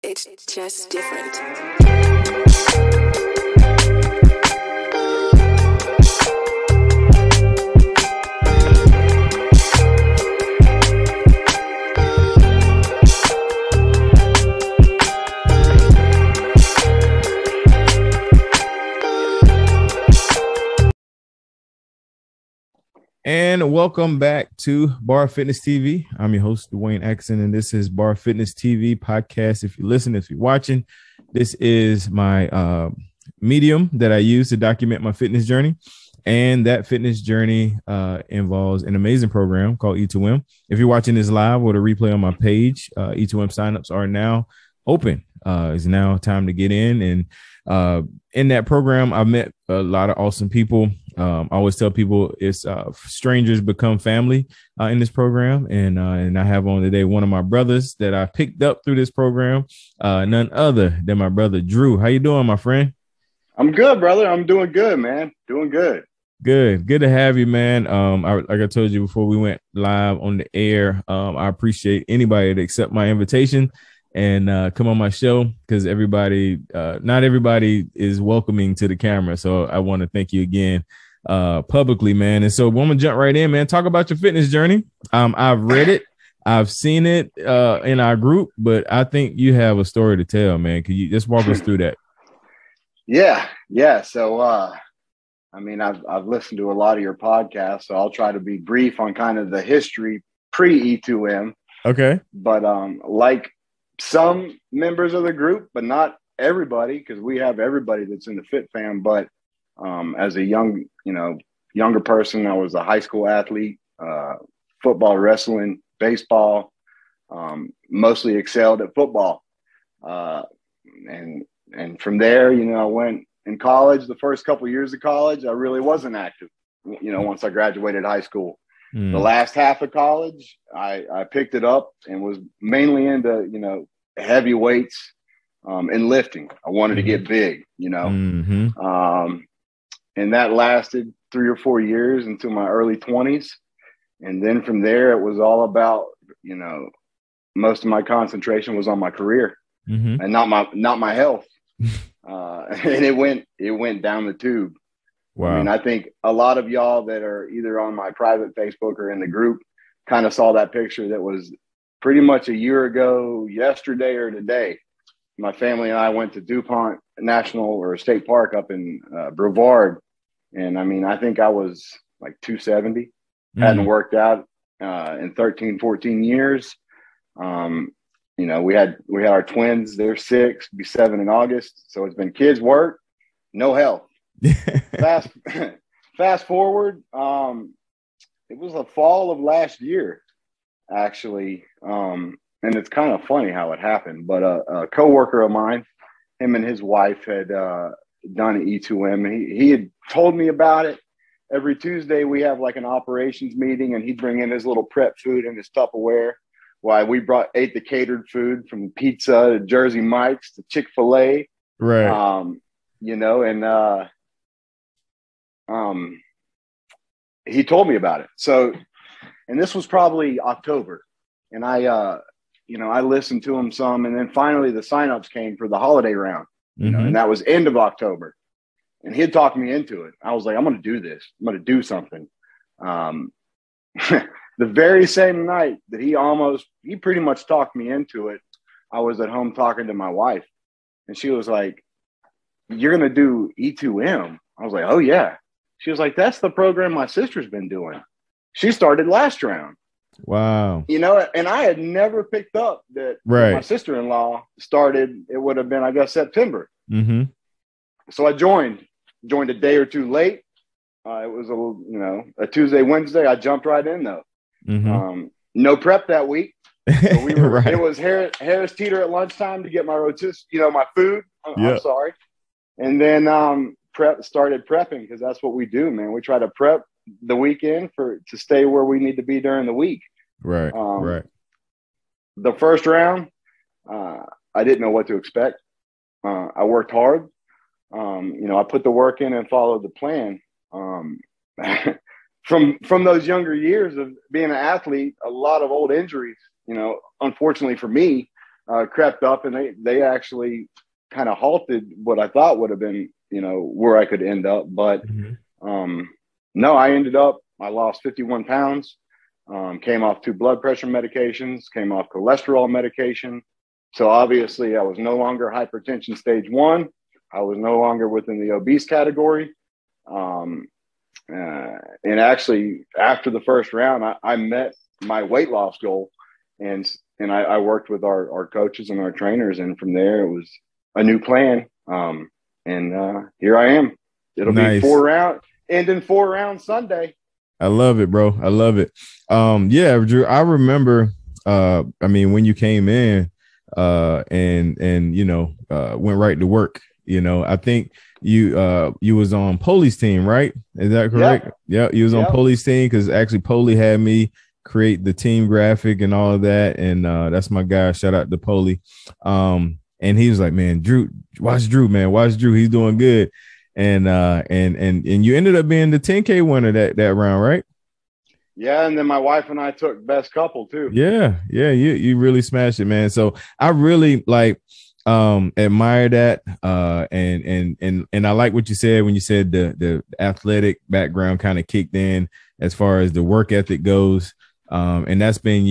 It's just different. And welcome back to B.A.R Fitness TV. I'm your host, Dwayne Axon, and this is B.A.R Fitness TV podcast. If you listen, if you're watching, this is my medium that I use to document my fitness journey. And that fitness journey involves an amazing program called E2M. If you're watching this live or the replay on my page, E2M signups are now open. It's now time to get in. And in that program, I've met a lot of awesome people. I always tell people it's strangers become family in this program. And I have on today one of my brothers that I picked up through this program, none other than my brother, Drew. How you doing, my friend? I'm good, brother. I'm doing good, man. Doing good. Good to have you, man. Like I told you before we went live on the air, I appreciate anybody that accept my invitation and come on my show, because not everybody is welcoming to the camera. So I want to thank you again publicly, man. And so I'm gonna jump right in, man. Talk about your fitness journey. I've read it, I've seen it in our group, but I think you have a story to tell, man. Could you just walk us through that? Yeah. So I've listened to a lot of your podcasts, so I'll try to be brief on kind of the history pre E2M. Okay. But like some members of the group, but not everybody, because we have everybody that's in the Fit Fam. But as a younger person, I was a high school athlete, football, wrestling, baseball, mostly excelled at football. And from there, I went in college. The first couple of years of college, I really wasn't active, once I graduated high school. The last half of college, I picked it up and was mainly into, heavy weights and lifting. I wanted to get big, and that lasted 3 or 4 years into my early 20s. And then from there, it was all about, most of my concentration was on my career and not my health. And it went down the tube. Wow. I mean, I think a lot of y'all that are either on my private Facebook or in the group kind of saw that picture that was pretty much a year ago, yesterday or today. My family and I went to DuPont National or State Park up in Brevard. And I mean, I think I was like 270, hadn't worked out in 13, 14 years. We had our twins, they're 6, be 7 in August. So it's been kids, work, no health. Fast forward, it was the fall of last year, actually. And it's kind of funny how it happened, but a coworker of mine, him and his wife had done E2M. He had told me about it. Every Tuesday we have like an operations meeting, and he'd bring in his little prep food in his Tupperware. Why we ate the catered food from pizza to Jersey Mike's to Chick-fil-A. Right. He told me about it. So, and this was probably October, and I listened to him some, and then finally the signups came for the holiday round, and that was end of October, and he had talked me into it. I was like, I'm going to do this. I'm going to do something. The very same night that he pretty much talked me into it, I was at home talking to my wife, and she was like, "You're going to do E2M?" I was like, "Oh yeah." She was like, "That's the program my sister's been doing. She started last round." Wow. And I had never picked up that my sister-in-law started, it would have been, I guess, September. So I joined a day or two late. It was a Tuesday, Wednesday. I jumped right in though. No prep that week. So we were, It was Harris Teeter at lunchtime to get my my food. I'm sorry. And then started prepping, because that's what we do, man. We try to prep the weekend to stay where we need to be during the week. Right. The first round, I didn't know what to expect. I worked hard. I put the work in and followed the plan. From those younger years of being an athlete, a lot of old injuries, unfortunately for me, crept up, and they actually kind of halted what I thought would have been, where I could end up. But no, I lost 51 pounds, came off 2 blood pressure medications, came off cholesterol medication. So obviously I was no longer hypertension stage 1. I was no longer within the obese category. And actually after the first round, I met my weight loss goal, and I worked with our coaches and our trainers. And from there it was a new plan. And here I am. It'll be 4 rounds, ending 4 rounds Sunday. I love it, bro. I love it. Yeah, Drew, I remember, when you came in, went right to work, I think you was on Polly's team, right? Is that correct? Yeah. You was on Polly's team, because actually Polly had me create the team graphic and all of that. And, that's my guy. Shout out to Polly. And he was like, man, Drew, watch Drew, man. Watch Drew. He's doing good. And you ended up being the 10K winner that round, right? Yeah. And then my wife and I took best couple too. Yeah. You really smashed it, man. So I really admire that. And I like what you said when you said the athletic background kind of kicked in as far as the work ethic goes. And that's been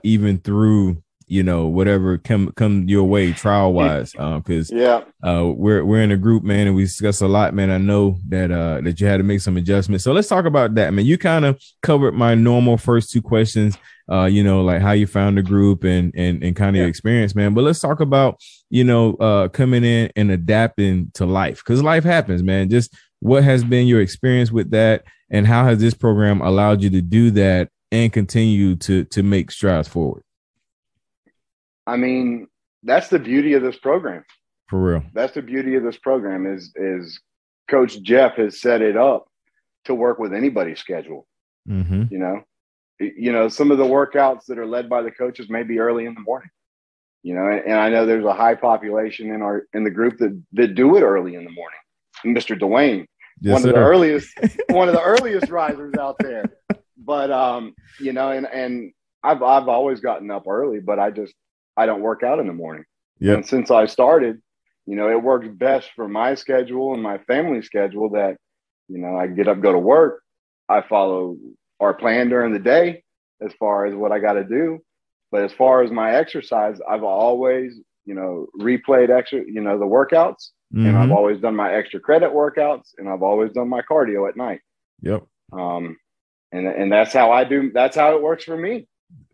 even through, whatever come your way trial wise. Cause we're in a group, man, and we discuss a lot, man. I know that you had to make some adjustments. So let's talk about that, man. You kind of covered my normal first 2 questions, like how you found the group and kind of your experience, man. But let's talk about, coming in and adapting to life, because life happens, man. Just what has been your experience with that, and how has this program allowed you to do that and continue to make strides forward? I mean, that's the beauty of this program. For real. That's the beauty of this program is Coach Jeff has set it up to work with anybody's schedule. Mm-hmm. Some of the workouts that are led by the coaches may be early in the morning, and I know there's a high population in the group that do it early in the morning. And Mr. Dwayne, one of the earliest risers out there. But, and I've always gotten up early, but I don't work out in the morning. Yep. And since I started, it works best for my schedule and my family schedule that, I get up, go to work. I follow our plan during the day as far as what I got to do. But as far as my exercise, I've always, replayed the workouts, mm-hmm. and I've always done my extra credit workouts, and I've always done my cardio at night. Yep. And that's how it works for me.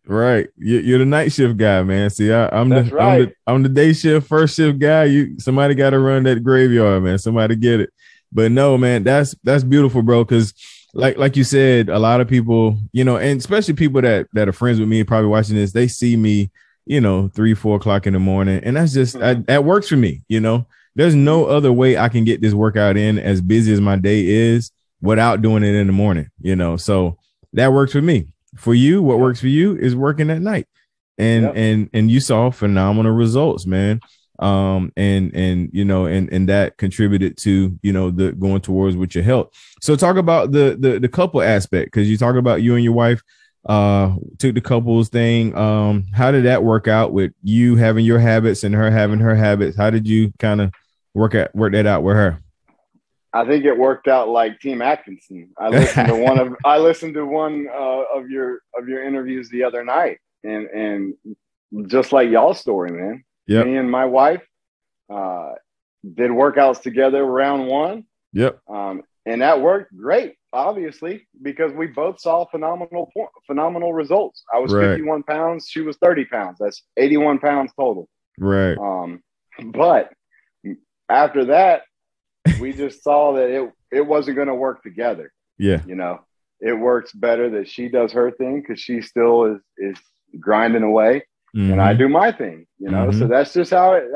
Right. You're the night shift guy, man. See, I'm the day shift, first shift guy. Somebody got to run that graveyard, man. Somebody get it. But no, man, that's beautiful, bro. Cause like you said, a lot of people, and especially people that are friends with me, probably watching this, they see me, 3-4 o'clock in the morning. And that's just, that works for me. There's no other way I can get this workout in as busy as my day is without doing it in the morning, so that works for me. For you, what works for you is working at night, and you saw phenomenal results, man. And that contributed to, the going towards with your health. So talk about the couple aspect, because you talk about you and your wife took the couples thing. How did that work out with you having your habits and her having her habits? How did you kind of work that out with her? I think it worked out like Team Atkinson. I listened to one of your interviews the other night, and just like y'all's story, man. Yep. Me and my wife did workouts together round 1. Yep. And that worked great, obviously, because we both saw phenomenal results. I was 51 pounds, she was 30 pounds. That's 81 pounds total. Right. But after that, we just saw that it wasn't going to work together. Yeah. It works better that she does her thing, because she still is grinding away, mm-hmm. and I do my thing, mm-hmm. So that's just how it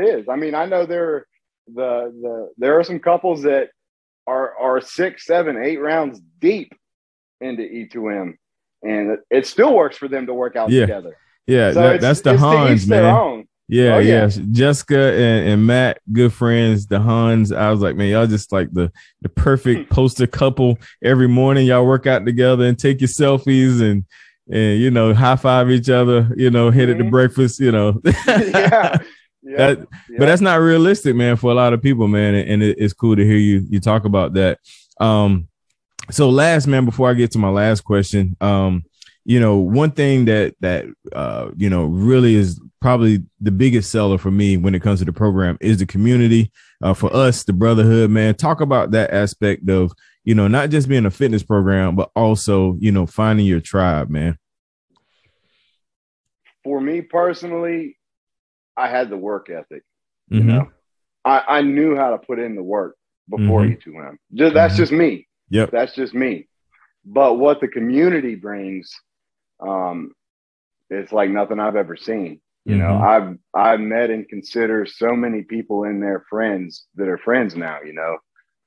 is. I mean, I know there are some couples that are 6, 7, 8 rounds deep into E2M, and it still works for them to work out together. Yeah. So that's the Hans, man. Yeah, yeah. Jessica and Matt, good friends, the Huns. I was like, man, y'all just like the perfect poster couple. Every morning y'all work out together and take your selfies, and and high five each other, hit at the breakfast, Yeah. that, but that's not realistic, man, for a lot of people, man. And it's cool to hear you talk about that. So last, man, before I get to my last question, one thing that really is probably the biggest seller for me when it comes to the program is the community. For us, the brotherhood, man. Talk about that aspect of, not just being a fitness program, but also, finding your tribe, man. For me personally, I had the work ethic. You know, I knew how to put in the work before E2M. That's just me. Yep. That's just me. But what the community brings, it's like nothing I've ever seen. You know, I've met and consider so many people in their friends that are friends now,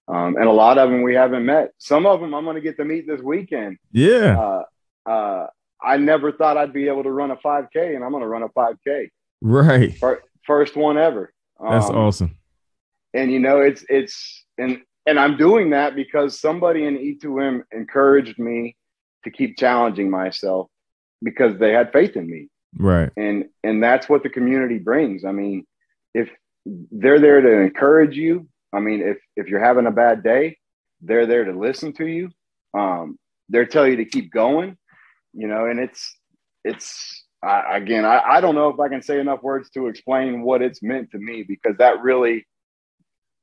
and a lot of them we haven't met. Some of them I'm going to get to meet this weekend. Yeah. I never thought I'd be able to run a 5K, and I'm going to run a 5K. Right. First one ever. That's awesome. And, and I'm doing that because somebody in E2M encouraged me to keep challenging myself because they had faith in me. Right. And that's what the community brings. I mean, if they're there to encourage you, I mean, if you're having a bad day, they're there to listen to you. They're telling you to keep going, and I don't know if I can say enough words to explain what it's meant to me, because that really,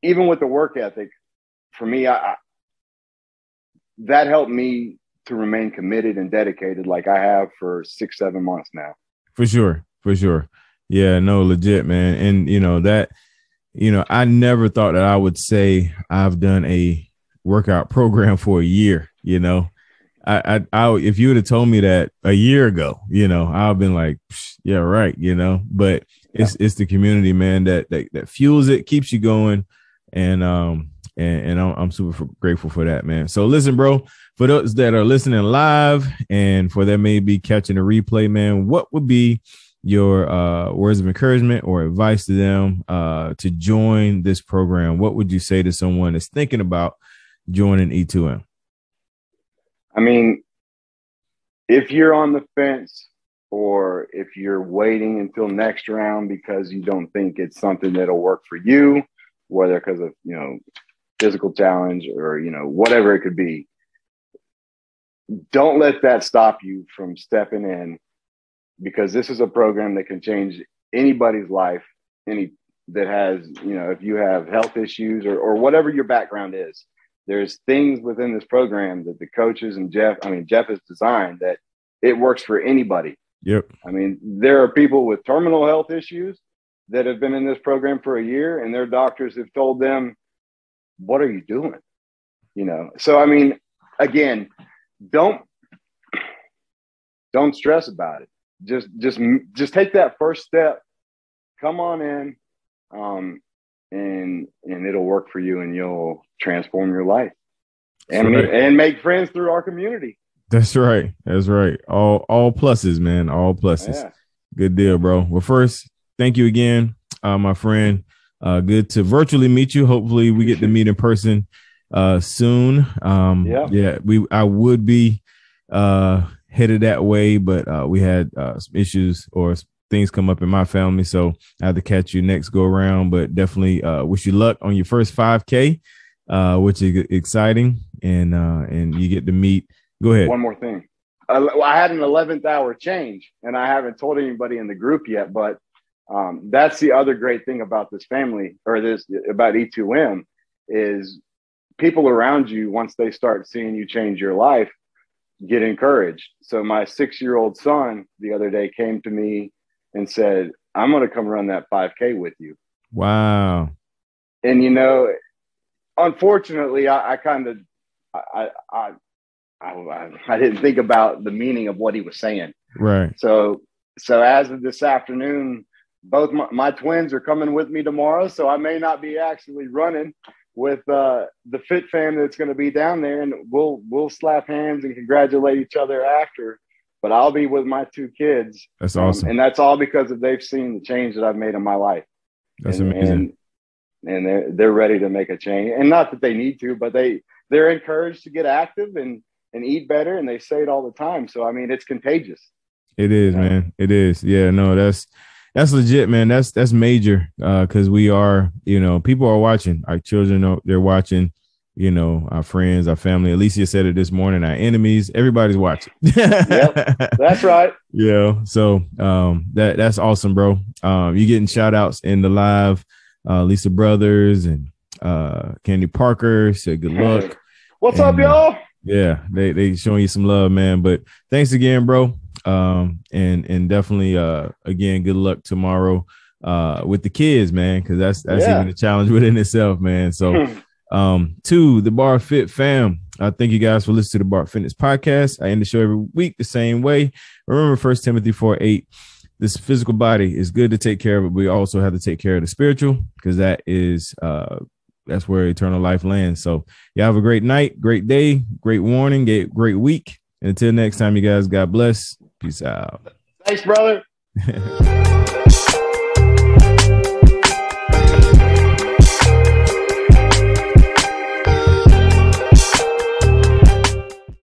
even with the work ethic, for me, that helped me to remain committed and dedicated like I have for 6-7 months now. For sure. Yeah, no, legit, man. And, I never thought that I would say I've done a workout program for a year, I if you would have told me that a year ago, I've been like, yeah, right. But it's the community, man, that fuels it, keeps you going. And I'm super grateful for that, man. So listen, bro, for those that are listening live and for that may be catching a replay, man, what would be your words of encouragement or advice to them to join this program? What would you say to someone that's thinking about joining E2M? I mean, if you're on the fence or if you're waiting until next round because you don't think it's something that'll work for you, whether because of, physical challenge or, whatever it could be, don't let that stop you from stepping in, because this is a program that can change anybody's life, that has, if you have health issues or whatever your background is. There's things within this program that the coaches and Jeff has designed that it works for anybody. Yep. I mean, there are people with terminal health issues that have been in this program for a year and their doctors have told them, what are you doing? So, I mean, again, don't stress about it. Just take that first step, come on in, and it'll work for you and you'll transform your life and make friends through our community. That's right. All pluses, man. All pluses. Yeah. Good deal, bro. Well, first, thank you again, my friend. Good to virtually meet you. Hopefully we get to meet in person soon. I would be headed that way, but we had some issues or things come up in my family, so I have to catch you next go around. But definitely wish you luck on your first 5K, which is exciting, and you get to meet. Go ahead. One more thing. I had an 11th hour change, and I haven't told anybody in the group yet, but that's the other great thing about this family, or about E2M, is people around you, once they start seeing you change your life, get encouraged. So my 6-year-old son the other day came to me and said, I'm going to come run that 5K with you. Wow. And, unfortunately, I didn't think about the meaning of what he was saying. Right. So as of this afternoon, both my twins are coming with me tomorrow. So I may not be actually running with the Fit fam that's going to be down there, and we'll slap hands and congratulate each other after. But I'll be with my 2 kids. That's awesome. And that's all because they've seen the change that I've made in my life. That's amazing. And they're ready to make a change. And not that they need to, but they're encouraged to get active. And and eat better. And they say it all the time. So, I mean, it's contagious. It is, man. It is. Yeah, no, that's legit, man. That's major. Cause we are, people are watching. Our children they're watching, our friends, our family. Alicia said it this morning, our enemies, everybody's watching. Yep, that's right. Yeah. So that's awesome, bro. You getting shout outs in the live, Lisa Brothers and Candy Parker said good luck. What's up, y'all? Yeah, they showing you some love, man. But thanks again, bro. And definitely again, good luck tomorrow with the kids, man, because that's even a challenge within itself, man. So to the Bar Fit fam, I thank you guys for listening to the Bar Fitness podcast. I end the show every week the same way. Remember 1 Timothy 4:8. This physical body is good to take care of, but we also have to take care of the spiritual, because that is that's where eternal life lands. So you have a great night, great day, great morning, great week. And until next time, you guys, God bless. Peace out. Thanks, brother.